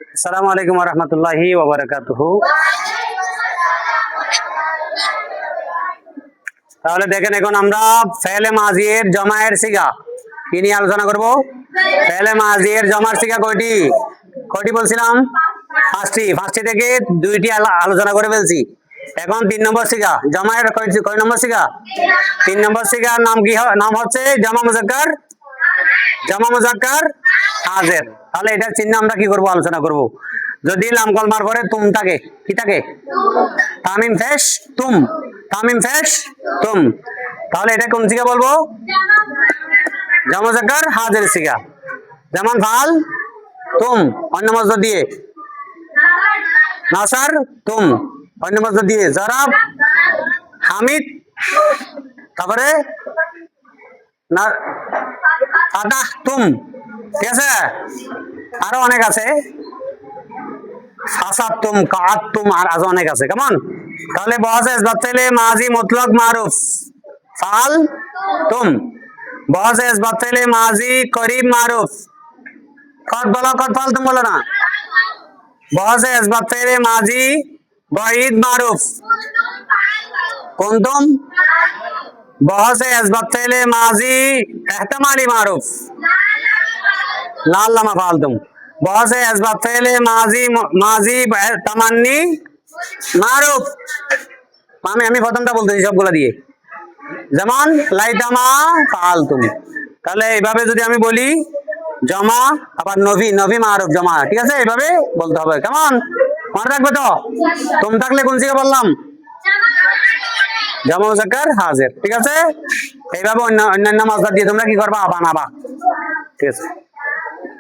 আসসালামু আলাইকুম ওয়া রাহমাতুল্লাহি ওয়া বারাকাতুহু। তাহলে দেখেন এখন আমরা ফেলে মাজির জমায়ের সিগা কি নিয়ে আলোচনা করব। ফেলে মাজির জমার সিগা কয়টি কয়টি বলছিলাম? পাঁচটি থেকে দুইটি আলোচনা করে ফেলছি। এখন 3 নম্বর সিগা জমায়ের কয় নম্বর সিগা? 3 নম্বর সিগার নাম কি? নাম হচ্ছে জামা মুজাক্কার হাজির। তাহলে এটার চিহ্ন আমরা কি করব? আলোচনা করব। যদি লাম কলমার পরে তুম থাকে, কি থাকে? তামিম ফেশ তুম, তাহলে এটা কোন সিগা বলবো? জামা মুজাক্কার হাজির সিগা। যেমন ফাল তুম অন্য মজদা দিয়ে, নাসার তুম অন্য মজদা দিয়ে, জারাব হামিদ, তারপরে না ফাতাহ তুম, ঠিক আছে? আরো অনেক আছে, ফাসাতুম, কাআতুম, আর আরো অনেক আছে। কেমন? তাহলে বহাসে ইসবাত ফেলে মাজি মুতলাক মারুফ ফাল তুম, বহাসে ইসবাত ফেলে মাজি করিব মারুফ কদ বলো, কদ ফাল তুম বলো না। বহাসে ইসবাত ফেলে মাজি বাঈদ মারুফ কুনতুম, বহাসে ইসবাত ফেলে মাজি ইহতিমালি মারুফ লাল্লামা ফাল তুম, বহাসে ইসবাত ফেলে মাজি তামান্নি মারুফ। আমি প্রথমটা বলতেছি সবগুলা দিয়ে, যেমন লাইতামা ফাল তুমি। তাহলে এইভাবে যদি আমি বলি জমা, আবার নভি মারুফ জমা, ঠিক আছে? এইভাবে বলতে হবে। কেমন? মনে রাখবে তো? তুম থাকলে কোন সিগা বললাম? জামা মুজাক্কার হাজির, ঠিক আছে? এইভাবে অন্যান্য মাসদার দিয়ে তোমরা কি করবা? বানাবা, ঠিক আছে?